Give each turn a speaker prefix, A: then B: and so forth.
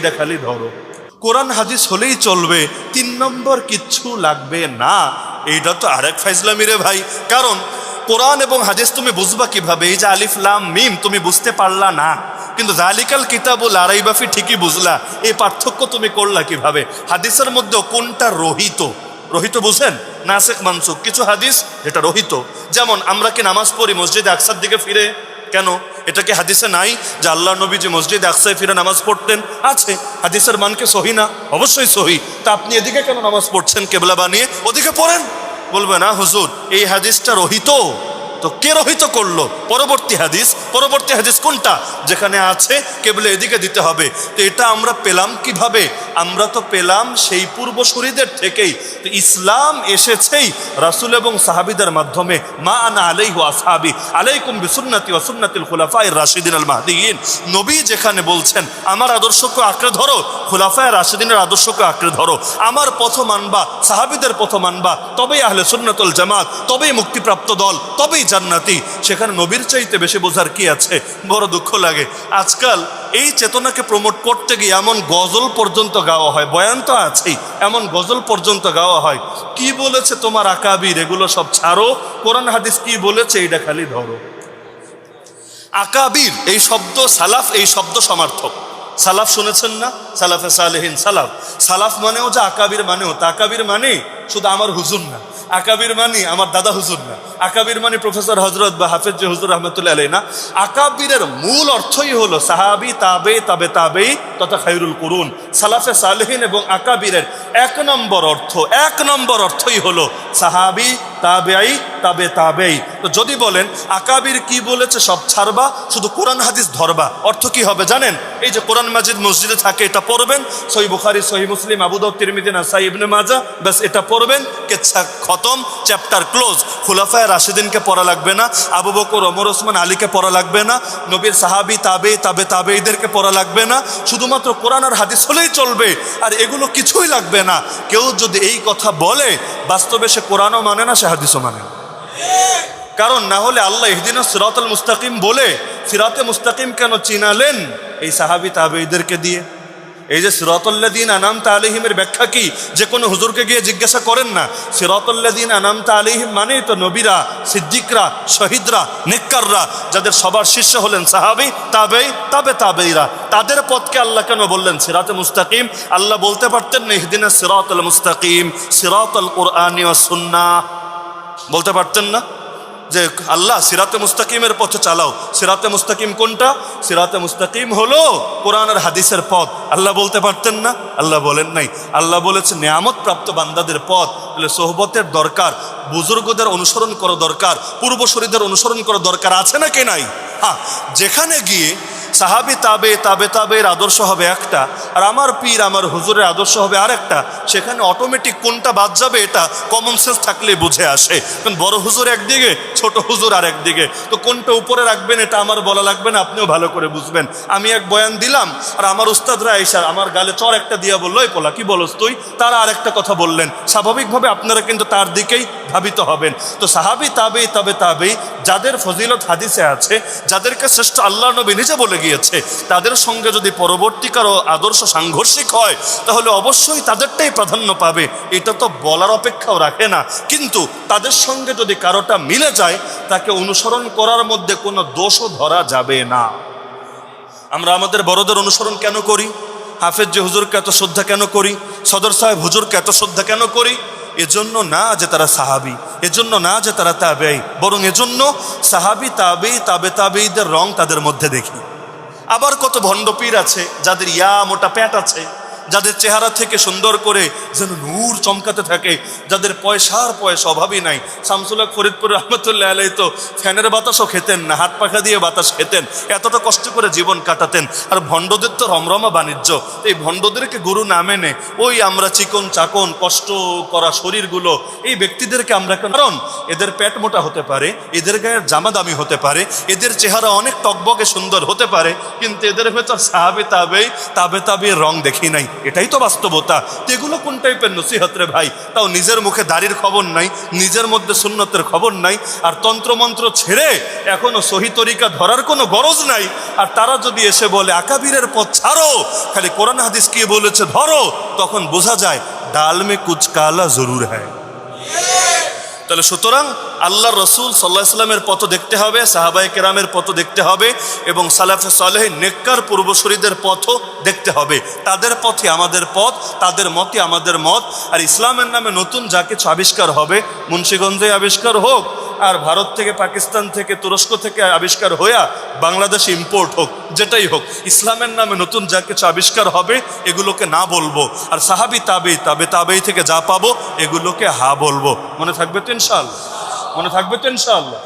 A: এটা খালি ধরো। কোরআন হাদিস হলেই চলবে, 3 নম্বর কিচ্ছু লাগবে না। এইটা তো আরেক ফাইজলামি রে ভাই। কারণ কোরআন এবং হাদিস তুমি বুঝবা কিভাবে? এই যে আলিফ লাম মিম তুমি বুঝতে পারলা না, কিন্তু যালিকাল কিতাবুল লা রাইবা ফি ঠিকই বুঝলা। এই পার্থক্য তুমি করলা কিভাবে? হাদিসের মধ্যে কোনটা রহিত? রহিত বুঝেন? নাসিখ মানসুখ কিছু হাদিস যেটা রহিত। যেমন আমরা কি নামাজ পড়ি মসজিদে আকসার দিকে ফিরে, কেন? এটা কি হাদিসে নাই যে আল্লাহ নবী যে মসজিদে আকসায় ফিরে নামাজ পড়তেন? আছে। হাদিসের মান কি সহি না? অবশ্যই সহি। তা আপনি এদিকে কেন নামাজ পড়ছেন কেবলা বানিয়ে? ওদিকে পড়েন। বলবে না হুজুর এই হাদিসটা রহিত। তো কে রহিত করলো? পরবর্তী হাদিস। পরবর্তী হাদিস কোনটা? যেখানে আছে কেবলা এদিকে দিতে হবে। তো এটা আমরা পেলাম কিভাবে? আমরা তো পেলাম সেই পূর্বসূরীদের থেকেই। তো ইসলাম এসেছেই রাসূল এবং সাহাবীদের মাধ্যমে। মা আনা আলাইহি ওয়া আসহাবি আলাইকুম বিসুন্নতি ওয়া সুন্নাতিল খুলাফায়ে রাশিদিন আল মাহদিয়িন। নবী যেখানে বলছেন আমার আদর্শকে আঁকড়ে ধরো, খুলাফায়ে রাশিদিনের আদর্শকে আঁকড়ে ধরো, আমার পথ মানবা, সাহাবীদের পথ মানবা, তবেই আহলে সুন্নাতুল জামাত, তবেই মুক্তিপ্রাপ্ত দল, তবেই জান্নাতি। সেখানে নবীর চাইতে বেশি বোঝার কি আছে? বড় দুঃখ লাগে আজকাল এই চেতনাকে প্রমোট করতে গিয়ে এমন গজল পর্যন্ত গাওয়া হয়। বয়ান তো আছেই, এমন গজল পর্যন্ত গাওয়া হয়। কি বলেছে তোমার আকাবির, এগুলো সব ছাড়ো, কোরআন হাদিস কি বলেছে এটা খালি ধরো। আকাবির এই শব্দ, সালাফ এই শব্দ সমার্থক। সালাফ শুনেছেন না? সালাফে সালেহিন। সালাফ, সালাফ মানেও যে আকাবির মানেও তা। আকাবির মানে শুধু আমার হুজুর না, আকাবির মানে আমার দাদা হুজুর না, আকাবির মানে প্রফেসর হজরত বা হাফেজ যে হুজুর রহমতুল্লাহ আলাইহি না। আকাবিরের মূল অর্থই হলো সাহাবি, তাবে, তাবে তাবেই তথা খায়রুল কুরুন। সালাফে সালেহিন এবং আকাবিরের এক নম্বর অর্থই হলো সাহাবি, তাবেই, তাবে তাবেই। তো যদি বলেন আকাবির কি বলেছে সব ছাড়বা, শুধু কোরআন হাদিস ধরবা, অর্থ কি হবে জানেন? এই যে কোরআন মাজিদ মসজিদে থাকে এটা পড়বেন, সহিহ বুখারী, সহিহ মুসলিম, আবু দাউদ, তিরমিজি, নাসাই, ইবনে মাজাহ, বাস এটা পড়বেন, কেচ্ছা খতম, চ্যাপ্টার ক্লোজ। খুলাফায়ে রাশিদিনকে পড়া লাগবে না, আবু বকর, ওমর, ওসমান, আলীকে পড়া লাগবে না, নবীর সাহাবি, তাবে, তাবে তাবেইদেরকে পড়া লাগবে না, শুধুমাত্র কোরআন আর হাদিস হলেই চলবে, আর এগুলো কিছুই লাগবে না। কেউ যদি এই কথা বলে বাস্তবে সে কোরআনও মানে না, সে হাদিসও মানে না। কারণ না হলে আল্লাহ ইহদিনাস সিরাতাল মুস্তাকিম বলে সিরাতে মুস্তাকিম কেন চিনালেন? এই সাহাবি তাবেঈদেরকে দিয়ে। এই যে সিরাতাল্লাযীনা আনআমতা আলাইহিমের ব্যাখ্যা কি যে কোনো হুজুরকে গিয়ে জিজ্ঞাসা করেন না। সিরাতাল্লাযীনা আনআমতা আলাইহিম মানেই তো নবীরা, সিদ্দিকরা, শহীদরা, নেককাররা, যাদের সবার শীর্ষে হলেন সাহাবি, তাবেঈ, তাবে তাবেঈরা। তাদের পথকে আল্লাহ কেন বললেন সিরাতে মুস্তাকিম? আল্লাহ বলতে পারতেন না ইহদিনাস সিরাতাল মুস্তাকিম, সিরাতাল কুরআনি ওয়াস সুন্নাহ, বলতে পারতেন না যে আল্লাহ সিরাতে মুস্তাকিমের পথে চালাও? সিরাতে মুস্তাকিম কোনটা? সিরাতে মুস্তাকিম হলো কোরআন আর হাদিসের পথ। আল্লাহ বলতে পারতেন না? আল্লাহ বলেন নাই। আল্লাহ বলেছে নেয়ামত প্রাপ্ত বান্দাদের পথ। বলে সোহবতের দরকার, বুজুর্গদের অনুসরণ করা দরকার, পূর্বসূরীদের অনুসরণ করা দরকার, আছে না কি নাই? হ্যাঁ, যেখানে গিয়ে সাহাবি, তাবে, তাবে তাবের আদর্শ হবে একটা, আর আমার পীর, আমার হুজুরের আদর্শ হবে আরেকটা, সেখানে অটোমেটিক কোনটা বাদ যাবে এটা কমন সেন্স থাকলে বুঝে আসে। কারণ বড় হুজুর একদিকে, ছোট হুজুর আর একদিকে, তো কোনটা উপরে রাখবেন এটা আমার বলা লাগবে না, আপনিও ভালো করে বুঝবেন। আমি এক বয়ান দিলাম আর আমার উস্তাদরা এসে আমার গালে চর একটা দিয়া বললো, এই পোলা কি বলস তুই? তারা আরেকটা কথা বললেন, স্বাভাবিকভাবে আপনারা কিন্তু তার দিকেই ধাবিত হবেন। তো সাহাবি, তাবে, তাবে তাবেই, যাদের ফজিলত হাদিসে আছে, যাদেরকে শ্রেষ্ঠ আল্লাহ নবী নিজে বলে গিয়েছে, তাদের সঙ্গে যদি পরবর্তীকার আদর্শ সাংঘর্ষিক হয় তাহলে অবশ্যই তাদেরটাই প্রাধান্য পাবে, এটা তো বলার অপেক্ষাও রাখে না। কিন্তু তাদের সঙ্গে যদি কারোটা মিলে যায় তাকে অনুসরণ করার মধ্যে কোনো দোষও ধরা যাবে না। আমরা আমাদের বড়দের অনুসরণ কেন করি? হাফেজ যে হুজুরকে এত শ্রদ্ধা কেন করি? সদর সাহেব হুজুরকে এত শ্রদ্ধা কেন করি? এজন্য না যে তারা সাহাবি, এজন্য না যে তারা তাবেঈ, বরং এজন্য সাহাবি, তাবেঈ, তাবে তাবেঈদের রং তাদের মধ্যে দেখি। আবার কত ভণ্ড পীর আছে যাদের ইয়া মোটা প্যাট আছে, যাদের চেহারা থেকে সুন্দর করে যেন নূর চমকাতে থাকে, যাদের পয়সার অভাবই নাই। শামসুল হক ফরিদপুর রহমতুল্লাহ আলাইহি তো ফ্যানের বাতাসও খেতেন না, হাত পাখা দিয়ে বাতাস খেতেন, এতটা কষ্ট করে জীবন কাটাতেন। আর ভণ্ডদের তো রমরমা বাণিজ্য। এই ভণ্ডদেরকে গুরু না মেনে ওই আমরা চিকন চাকন কষ্ট করা শরীরগুলো, এই ব্যক্তিদেরকে আমরা, কারণ এদের পেট মোটা হতে পারে, এদের গায়ের জামা দামি হতে পারে, এদের চেহারা অনেক টকবকে সুন্দর হতে পারে, কিন্তু এদের ভেতর সাহাবি, তাবেঈ, তাবে তাবেঈর রং দেখি নাই। এটাই তো বাস্তবতা। তো এগুলো কোন টাইপের নসিহত রে ভাই? তাও নিজের মুখে দাড়ির খবর নাই, নিজের মধ্যে সুন্নতের খবর নাই, আর তন্ত্রমন্ত্র ছেড়ে এখনো সহি তরিকা ধরার কোনো গরজ নাই। আর তারা যদি এসে বলে আকাবিরের পথ ছাড়ো, খালি কোরআন হাদিস কি বলেছে ধরো, তখন বোঝা যায় ডাল মে কুচ কালা জরুর হ্যায়। তাহলে সুতরাং আল্লাহ রসুল সাল্লাহ সাল্লামের পথ দেখতে হবে, সাহাবায়ে কেরামের পথ দেখতে হবে, এবং সালাফে সালেহ নেককার পূর্বসূরীদের পথও দেখতে হবে। তাদের পথে আমাদের পথ, তাদের মতে আমাদের মত। আর ইসলামের নামে নতুন যা কিছু আবিষ্কার হবে, মুন্সিগঞ্জে আবিষ্কার হোক, আর ভারত থেকে, পাকিস্তান থেকে, তুরস্ক থেকে আবিষ্কার হইয়া বাংলাদেশে ইম্পোর্ট হোক, যেটাই হোক, ইসলামের নামে নতুন যা কিছু আবিষ্কার হবে এগুলোকে না বলবো। আর সাহাবি তাবেই থেকে যা পাবো এগুলোকে হা বলবো। মনে থাকবে তো ইনশাআল্লাহ? মনে থাকবে তো ইনশাআল্লাহ?